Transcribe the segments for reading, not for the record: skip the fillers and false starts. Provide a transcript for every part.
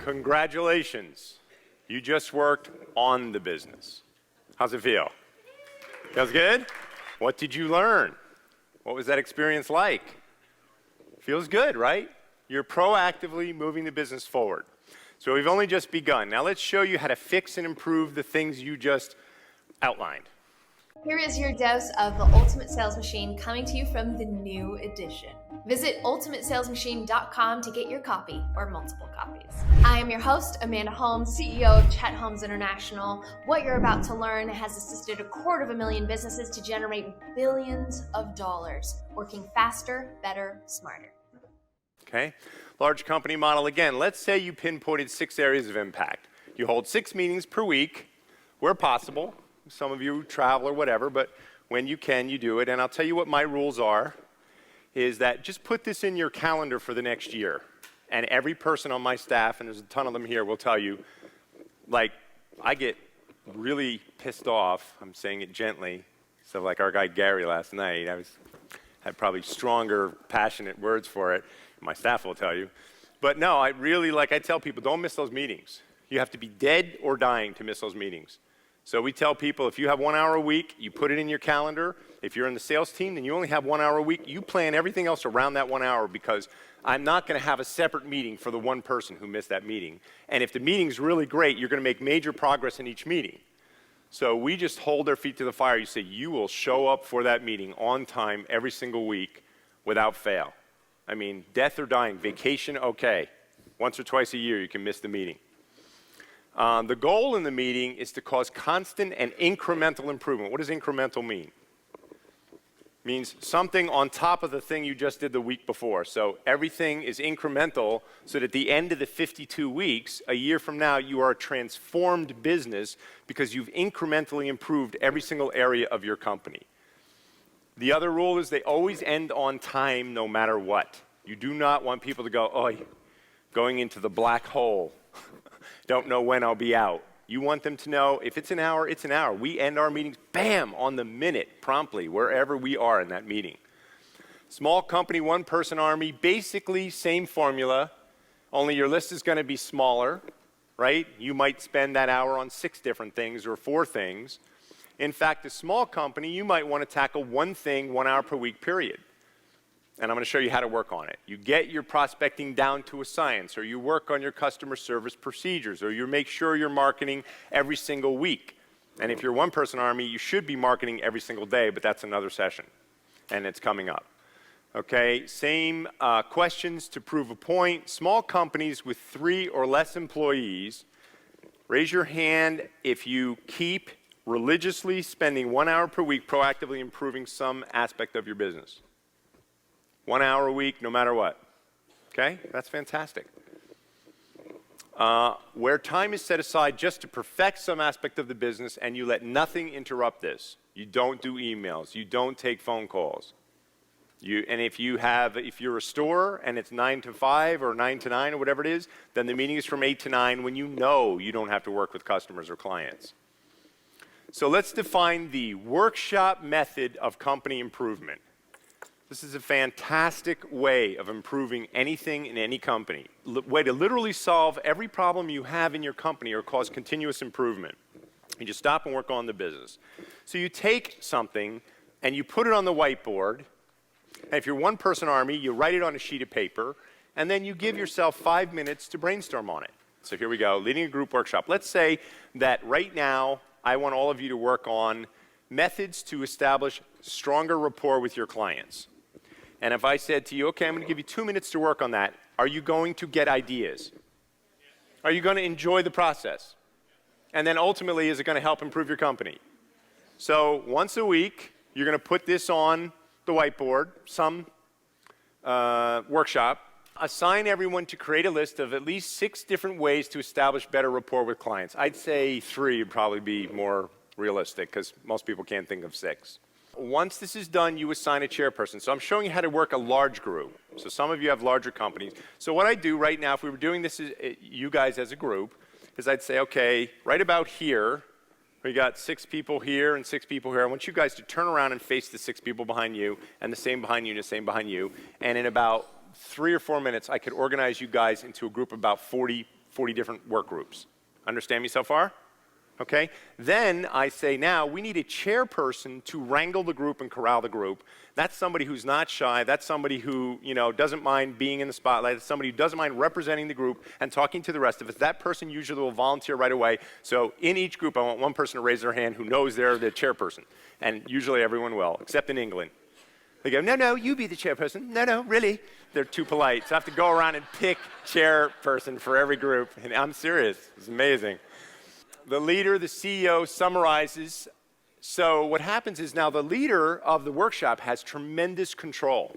Congratulations. You just worked on the business. How's it feel? Feels good? What did you learn? What was that experience like? Feels good, right? You're proactively moving the business forward. So we've only just begun. Now let's show you how to fix and improve the things you just outlined. Here is your dose of the Ultimate Sales Machine coming to you from the new edition. Visit ultimatesalesmachine.com to get your copy or multiple copies. I am your host, Amanda Holmes, CEO of Chet Holmes International. What you're about to learn has assisted 250,000 businesses to generate billions of dollars, working faster, better, smarter. Okay, large company model again. Let's say you pinpointed 6 areas of impact. You hold 6 meetings per week where possible. Some of you travel or whatever, but when you can, you do it. And I'll tell you what my rules are, is that just put this in your calendar for the next year. And every person on my staff, and there's a ton of them here, will tell you, like, I get really pissed off. I'm saying it gently. So like our guy Gary last night, had probably stronger, passionate words for it. My staff will tell you. But no, I tell people, don't miss those meetings. You have to be dead or dying to miss those meetings. So we tell people, if you have 1 hour a week, you put it in your calendar. If you're in the sales team, then you only have 1 hour a week. You plan everything else around that 1 hour, because I'm not going to have a separate meeting for the one person who missed that meeting. And if the meeting's really great, you're going to make major progress in each meeting. So we just hold our feet to the fire. You say, you will show up for that meeting on time every single week without fail. I mean, death or dying, vacation, okay. Once or twice a year, you can miss the meeting. The goal in the meeting is to cause constant and incremental improvement. What does incremental mean? It means something on top of the thing you just did the week before. So everything is incremental, so that at the end of the 52 weeks, a year from now, you are a transformed business because you've incrementally improved every single area of your company. The other rule is they always end on time no matter what. You do not want people to go, oh, going into the black hole. Don't know when I'll be out. You want them to know if it's an hour, it's an hour. We end our meetings, bam, on the minute, promptly, wherever we are in that meeting. Small company, one-person army, basically same formula, only your list is going to be smaller, right? You might spend that hour on 6 different things or 4 things. In fact, a small company, you might want to tackle one thing 1 hour per week, period. And I'm going to show you how to work on it. You get your prospecting down to a science, or you work on your customer service procedures, or you make sure you're marketing every single week. And if you're one-person army, you should be marketing every single day, but that's another session, and it's coming up. Okay, same questions to prove a point. Small companies with 3 or less employees, raise your hand if you keep religiously spending 1 hour per week proactively improving some aspect of your business. 1 hour a week, no matter what. Okay? That's fantastic. Where time is set aside just to perfect some aspect of the business and you let nothing interrupt this. You don't do emails. You don't take phone calls. And if you're a store and it's 9 to 5 or 9 to 9 or whatever it is, then the meeting is from 8 to 9 when you know you don't have to work with customers or clients. So let's define the workshop method of company improvement. This is a fantastic way of improving anything in any company. Way to literally solve every problem you have in your company or cause continuous improvement. You just stop and work on the business. So you take something and you put it on the whiteboard. And if you're one-person army, you write it on a sheet of paper, and then you give yourself 5 minutes to brainstorm on it. So here we go, leading a group workshop. Let's say that right now, I want all of you to work on methods to establish stronger rapport with your clients. And if I said to you, okay, I'm going to give you 2 minutes to work on that, are you going to get ideas? Are you going to enjoy the process? And then ultimately, is it going to help improve your company? So once a week, you're going to put this on the whiteboard, some workshop. Assign everyone to create a list of at least 6 different ways to establish better rapport with clients. I'd say 3 would probably be more realistic because most people can't think of 6. Once this is done, you assign a chairperson. So I'm showing you how to work a large group. So some of you have larger companies. So what I do right now, if we were doing this, you guys as a group, is I'd say, okay, right about here, we got 6 people here and 6 people here. I want you guys to turn around and face the 6 people behind you, and the same behind you, and the same behind you. And in about 3 or 4 minutes, I could organize you guys into a group of about 40, 40 different work groups. Understand me so far? Okay? Then I say, now we need a chairperson to wrangle the group and corral the group. That's somebody who's not shy. That's somebody who, doesn't mind being in the spotlight. It's somebody who doesn't mind representing the group and talking to the rest of us. That person usually will volunteer right away. So in each group, I want one person to raise their hand who knows they're the chairperson. And usually everyone will, except in England. They go, no, you be the chairperson. No, really. They're too polite. So I have to go around and pick chairperson for every group. And I'm serious. It's amazing. The leader, the CEO, summarizes. So what happens is now the leader of the workshop has tremendous control.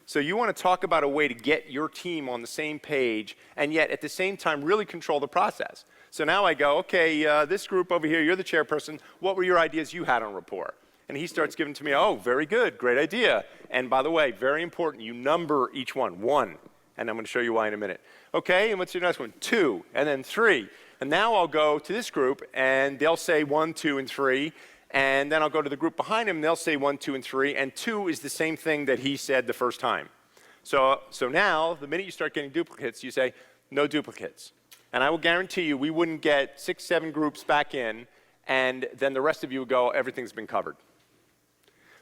So you want to talk about a way to get your team on the same page and yet at the same time really control the process. So now I go, okay, this group over here, you're the chairperson. What were your ideas you had on rapport? And he starts giving to me, oh, very good, great idea. And by the way, very important, you number each one, 1. And I'm going to show you why in a minute. Okay, and what's your next one? 2, and then 3. And now I'll go to this group, and they'll say 1, 2, and 3. And then I'll go to the group behind him, and they'll say 1, 2, and 3. And 2 is the same thing that he said the first time. So now, the minute you start getting duplicates, you say, no duplicates. And I will guarantee you we wouldn't get 6, 7 groups back in, and then the rest of you would go, everything's been covered.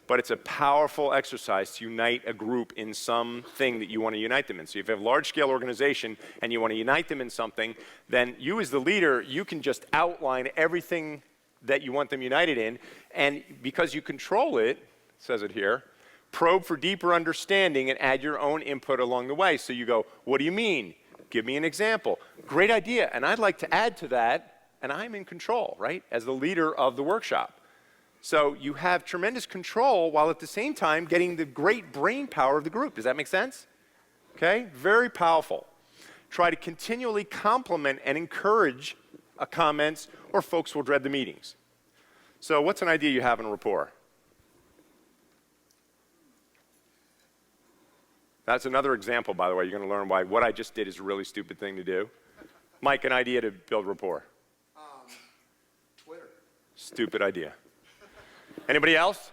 But it's a powerful exercise to unite a group in something that you want to unite them in. So if you have a large-scale organization and you want to unite them in something, then you as the leader, you can just outline everything that you want them united in. And because you control it, says it here, probe for deeper understanding and add your own input along the way. So you go, what do you mean? Give me an example. Great idea. And I'd like to add to that, and I'm in control, right, as the leader of the workshop. So you have tremendous control while at the same time getting the great brain power of the group. Does that make sense? Okay? Very powerful. Try to continually compliment and encourage comments or folks will dread the meetings. So what's an idea you have in rapport? That's another example, by the way. You're going to learn why what I just did is a really stupid thing to do. Mike, an idea to build rapport? Twitter. Stupid idea. Anybody else?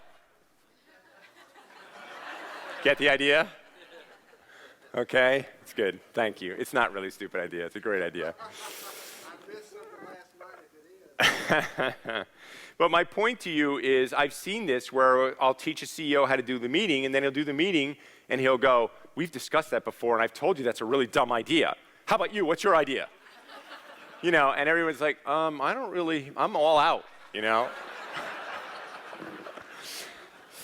Get the idea? Okay, it's good. Thank you. It's not really a stupid idea. It's a great idea. I missed something last night if it is. But my point to you is I've seen this where I'll teach a CEO how to do the meeting, and then he'll do the meeting, and he'll go, we've discussed that before, and I've told you that's a really dumb idea. How about you? What's your idea? And everyone's like, I'm all out,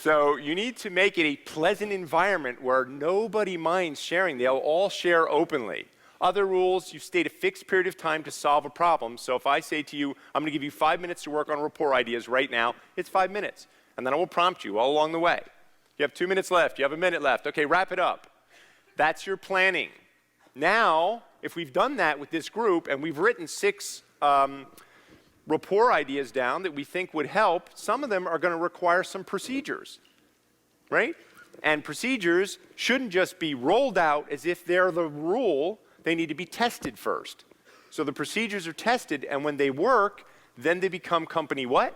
So you need to make it a pleasant environment where nobody minds sharing. They'll all share openly. Other rules, you state a fixed period of time to solve a problem. So if I say to you, I'm going to give you 5 minutes to work on rapport ideas right now, it's 5 minutes. And then I will prompt you all along the way. You have 2 minutes left. You have a minute left. Okay, wrap it up. That's your planning. Now, if we've done that with this group and we've written 6 rapport ideas down that we think would help, some of them are going to require some procedures, right? And procedures shouldn't just be rolled out as if they're the rule. They need to be tested first. So the procedures are tested, and when they work, then they become company what?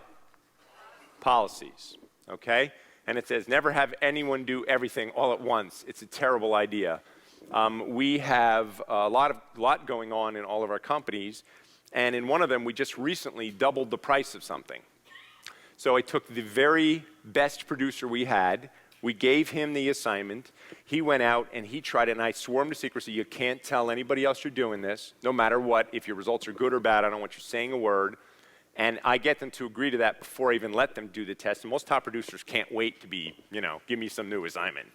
Policies, okay? And it says never have anyone do everything all at once. It's a terrible idea. We have a lot going on in all of our companies. And in one of them, we just recently doubled the price of something. So I took the very best producer we had. We gave him the assignment. He went out and he tried it, and I swore him to secrecy. You can't tell anybody else you're doing this, no matter what. If your results are good or bad, I don't want you saying a word. And I get them to agree to that before I even let them do the test. And most top producers can't wait to be, give me some new assignment,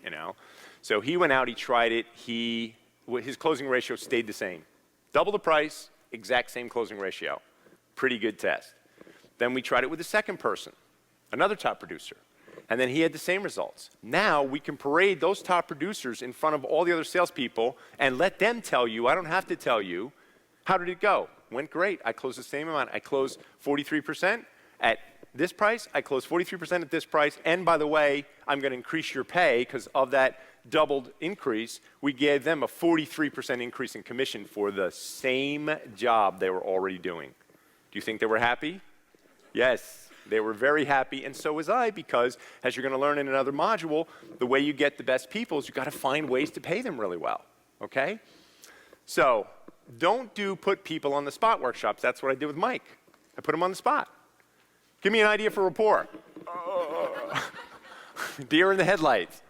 So he went out, he tried it. His closing ratio stayed the same. Double the price. Exact same closing ratio. Pretty good test. Then we tried it with the second person, another top producer. And then he had the same results. Now we can parade those top producers in front of all the other salespeople and let them tell you, I don't have to tell you, how did it go? Went great. I closed the same amount. I closed 43% at this price. I closed 43% at this price. And by the way, I'm going to increase your pay because of that doubled increase. We gave them a 43% increase in commission for the same job they were already doing. Do you think they were happy? Yes, they were very happy, and so was I, because as you're going to learn in another module, the way you get the best people is you've got to find ways to pay them really well, okay? So don't do put people on the spot workshops. That's what I did with Mike. I put him on the spot. Give me an idea for rapport. Deer in the headlights.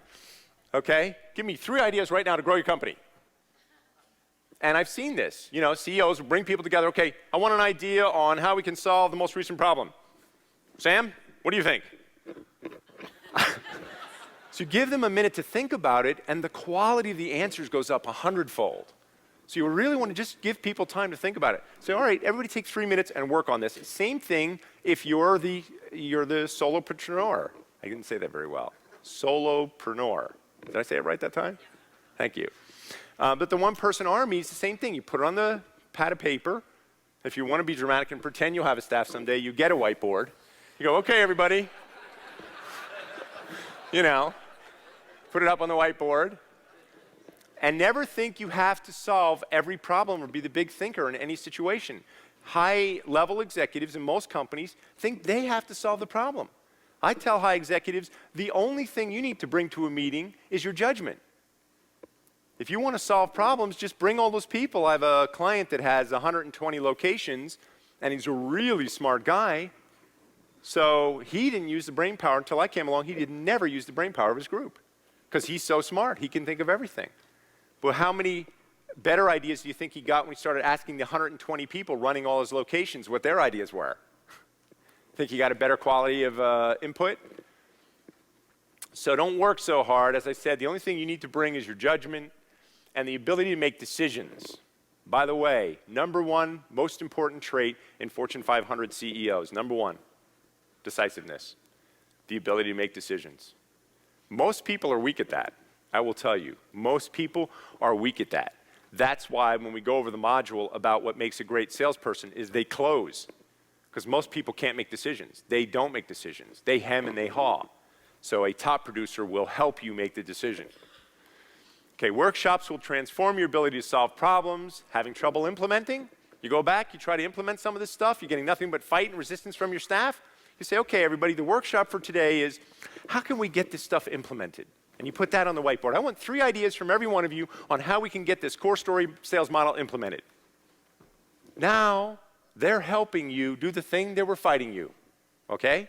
Okay? Give me 3 ideas right now to grow your company. And I've seen this. You know, CEOs bring people together. Okay, I want an idea on how we can solve the most recent problem. Sam, what do you think? So you give them a minute to think about it, and the quality of the answers goes up 100-fold. So you really want to just give people time to think about it. Say, all right, everybody take 3 minutes and work on this. Same thing if you're the solopreneur. I didn't say that very well. Solopreneur. Did I say it right that time? Thank you. But the one-person army is the same thing. You put it on the pad of paper. If you want to be dramatic and pretend you'll have a staff someday, you get a whiteboard. You go, okay, everybody. You know, put it up on the whiteboard. And never think you have to solve every problem or be the big thinker in any situation. High-level executives in most companies think they have to solve the problem. I tell high executives, the only thing you need to bring to a meeting is your judgment. If you want to solve problems, just bring all those people. I have a client that has 120 locations, and he's a really smart guy. So he didn't use the brain power until I came along. He did never use the brain power of his group because he's so smart. He can think of everything. But how many better ideas do you think he got when he started asking the 120 people running all his locations what their ideas were? Think he got a better quality of input? So don't work so hard. As I said, the only thing you need to bring is your judgment and the ability to make decisions. By the way, number 1 most important trait in Fortune 500 CEOs, number 1, decisiveness, the ability to make decisions. Most people are weak at that. I will tell you, most people are weak at that. That's why when we go over the module about what makes a great salesperson is they close. Because most people can't make decisions. They don't make decisions. They hem and they haw. So a top producer will help you make the decision. Okay, workshops will transform your ability to solve problems. Having trouble implementing? You go back, you try to implement some of this stuff, you're getting nothing but fight and resistance from your staff. You say, okay, everybody, the workshop for today is, how can we get this stuff implemented? And you put that on the whiteboard. I want 3 ideas from every one of you on how we can get this core story sales model implemented. Now, they're helping you do the thing they were fighting you, okay?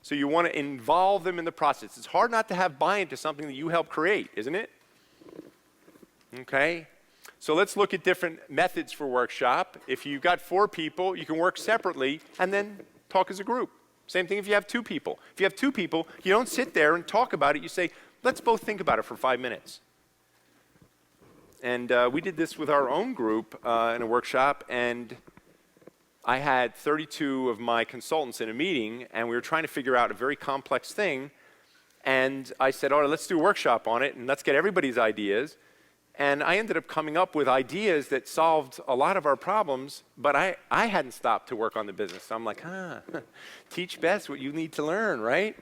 So you want to involve them in the process. It's hard not to have buy-in to something that you helped create, isn't it? Okay? So let's look at different methods for workshop. If you've got 4 people, you can work separately and then talk as a group. Same thing if you have 2 people. If you have 2 people, you don't sit there and talk about it. You say, let's both think about it for 5 minutes. And we did this with our own group in a workshop, and I had 32 of my consultants in a meeting, and we were trying to figure out a very complex thing. And I said, all right, let's do a workshop on it, and let's get everybody's ideas. And I ended up coming up with ideas that solved a lot of our problems, but I hadn't stopped to work on the business. So I'm like, teach best what you need to learn, right?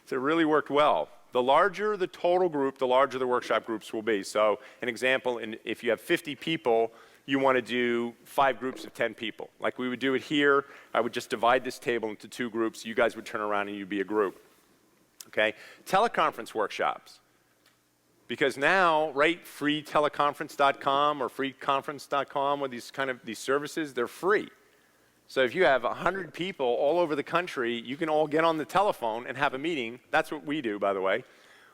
So it really worked well. The larger the total group, the larger the workshop groups will be. So an example, if you have 50 people, you want to do 5 groups of 10 people. Like we would do it here, I would just divide this table into 2 groups. You guys would turn around and you'd be a group. Okay? Teleconference workshops. Because now, right, freeteleconference.com or freeconference.com or these services, they're free. So if you have 100 people all over the country, you can all get on the telephone and have a meeting. That's what we do, by the way.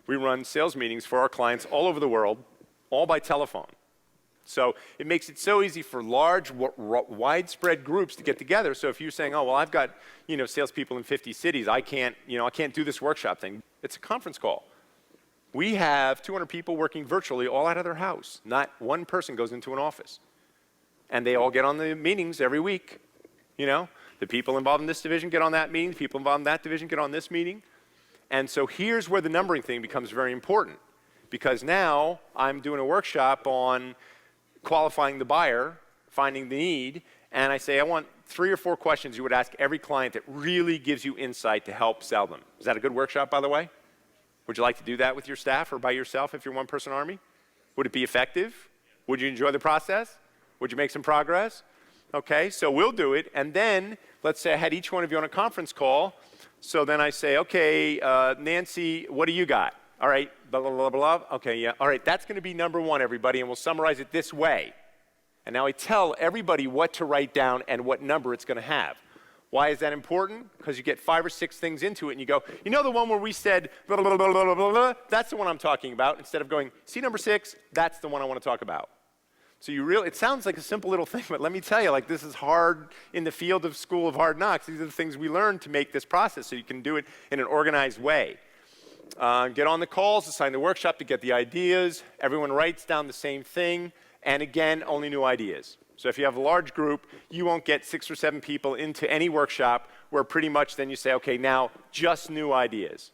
We run sales meetings for our clients all over the world, all by telephone. So it makes it so easy for large, widespread groups to get together. So if you're saying, oh, well, I've got, salespeople in 50 cities, I can't do this workshop thing. It's a conference call. We have 200 people working virtually all out of their house. Not one person goes into an office. And they all get on the meetings every week. The people involved in this division get on that meeting. The people involved in that division get on this meeting. And so here's where the numbering thing becomes very important. Because now I'm doing a workshop on qualifying the buyer, finding the need, and I say I want 3 or 4 questions you would ask every client that really gives you insight to help sell them. Is that a good workshop, by the way? Would you like to do that with your staff or by yourself if you're one-person army? Would it be effective? Would you enjoy the process? Would you make some progress? Okay, so we'll do it, and then let's say I had each one of you on a conference call. So then I say, okay, Nancy, what do you got? All right, blah, blah, blah, blah. Okay, yeah. All right, that's going to be number 1, everybody, and we'll summarize it this way. And now I tell everybody what to write down and what number it's going to have. Why is that important? Because you get 5 or 6 things into it and you go, you know the one where we said blah, blah, blah, blah, blah, blah, blah? That's the one I'm talking about. Instead of going, see number 6, that's the one I want to talk about. So it sounds like a simple little thing, but let me tell you, like, this is hard in the field of School of Hard Knocks. These are the things we learn to make this process so you can do it in an organized way. Get on the calls, assign the workshop to get the ideas. Everyone writes down the same thing. And again, only new ideas. So if you have a large group, you won't get 6 or 7 people into any workshop where pretty much then you say, okay, now just new ideas.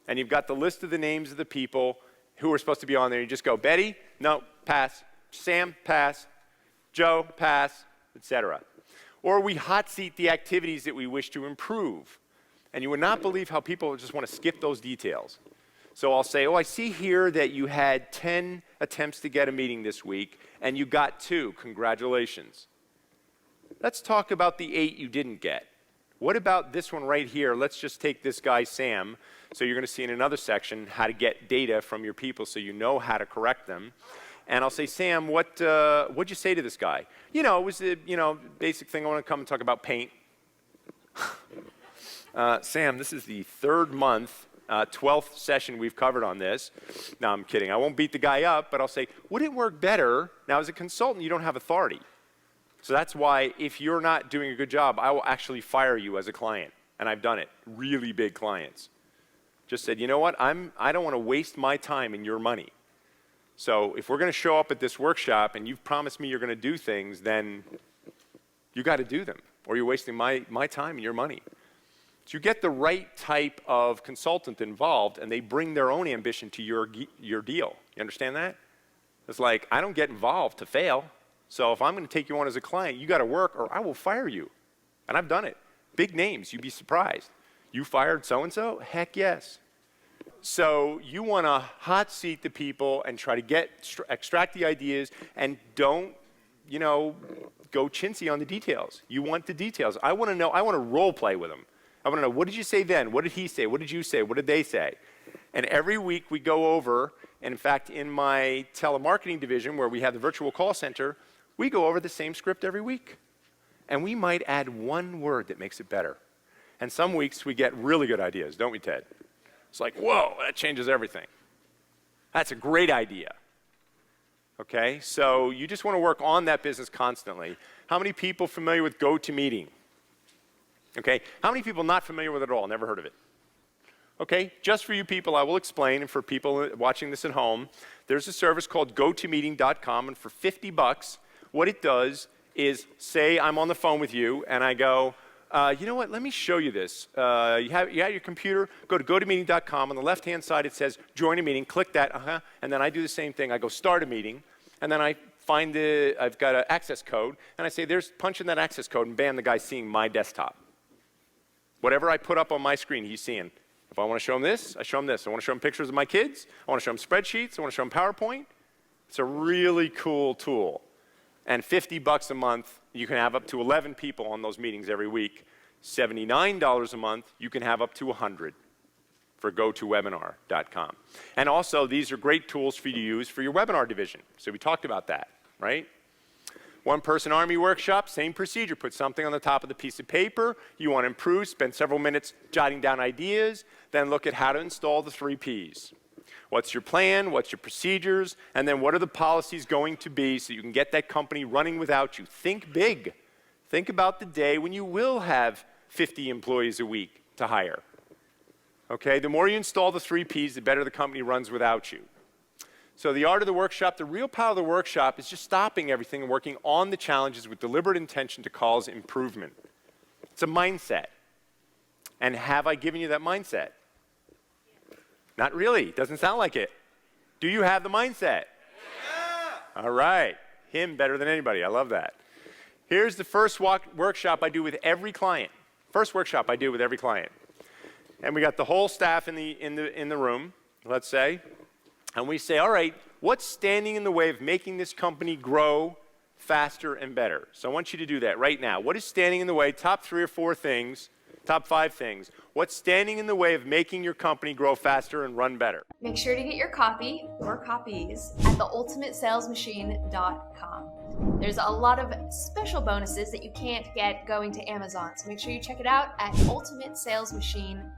And you've got the list of the names of the people who are supposed to be on there. You just go, Betty, no, pass. Sam, pass. Joe, pass, etc. Or we hot seat the activities that we wish to improve. And you would not believe how people just want to skip those details. So I'll say, oh, I see here that you had 10 attempts to get a meeting this week, and you got 2. Congratulations. Let's talk about the 8 you didn't get. What about this one right here? Let's just take this guy, Sam. So you're going to see in another section how to get data from your people so you know how to correct them. And I'll say, Sam, what'd you say to this guy? You know, it was the basic thing. I want to come and talk about paint. Sam, this is the 3rd month, 12th session we've covered on this. No, I'm kidding. I won't beat the guy up, but I'll say, would it work better? Now, as a consultant, you don't have authority. So that's why if you're not doing a good job, I will actually fire you as a client. And I've done it. Really big clients. Just said, you know what? I don't want to waste my time and your money. So if we're going to show up at this workshop and you've promised me you're going to do things, then you got to do them. Or you're wasting my time and your money. So you get the right type of consultant involved, and they bring their own ambition to your deal. You understand that? It's like, I don't get involved to fail. So if I'm going to take you on as a client, you got to work or I will fire you. And I've done it. Big names, you'd be surprised. You fired so-and-so? Heck yes. So you want to hot seat the people and try to extract the ideas, and don't, go chintzy on the details. You want the details. I want to know, I want to role play with them. I want to know, what did you say then? What did he say? What did you say? What did they say? And every week we go over, and in fact, in my telemarketing division where we have the virtual call center, we go over the same script every week. And we might add 1 word that makes it better. And some weeks we get really good ideas, don't we, Ted? It's like, whoa, that changes everything. That's a great idea. Okay, so you just want to work on that business constantly. How many people familiar with GoToMeeting? Okay, how many people not familiar with it at all? Never heard of it? Okay, just for you people, I will explain, and for people watching this at home, there's a service called GoToMeeting.com, and for $50, what it does is, say I'm on the phone with you, and I go, you know what, let me show you this. You have your computer, go to GoToMeeting.com. On the left-hand side, it says, join a meeting. Click that, and then I do the same thing. I go, start a meeting, and then I find I've got an access code, and I say, punch in that access code, and bam, the guy's seeing my desktop. Whatever I put up on my screen, he's seeing. If I want to show him this, I show him this. I want to show him pictures of my kids. I want to show him spreadsheets. I want to show him PowerPoint. It's a really cool tool. And $50 a month, you can have up to 11 people on those meetings every week. $79 a month, you can have up to 100 for gotowebinar.com. And also, these are great tools for you to use for your webinar division. So we talked about that, right? One-person army workshop, same procedure. Put something on the top of the piece of paper. You want to improve, spend several minutes jotting down ideas, then look at how to install the 3 Ps. What's your plan? What's your procedures? And then what are the policies going to be so you can get that company running without you? Think big. Think about the day when you will have 50 employees a week to hire. Okay, the more you install the 3 Ps, the better the company runs without you. So the art of the workshop, the real power of the workshop is just stopping everything and working on the challenges with deliberate intention to cause improvement. It's a mindset. And have I given you that mindset? Not really. Doesn't sound like it. Do you have the mindset? Yeah. All right. Him better than anybody. I love that. Here's the first workshop I do with every client. First workshop I do with every client. And we got the whole staff in the room, let's say. And we say, all right, what's standing in the way of making this company grow faster and better? So I want you to do that right now. What is standing in the way? Top 3 or 4 things, top 5 things. What's standing in the way of making your company grow faster and run better? Make sure to get your copy or copies at theultimatesalesmachine.com. There's a lot of special bonuses that you can't get going to Amazon, so make sure you check it out at ultimatesalesmachine.com.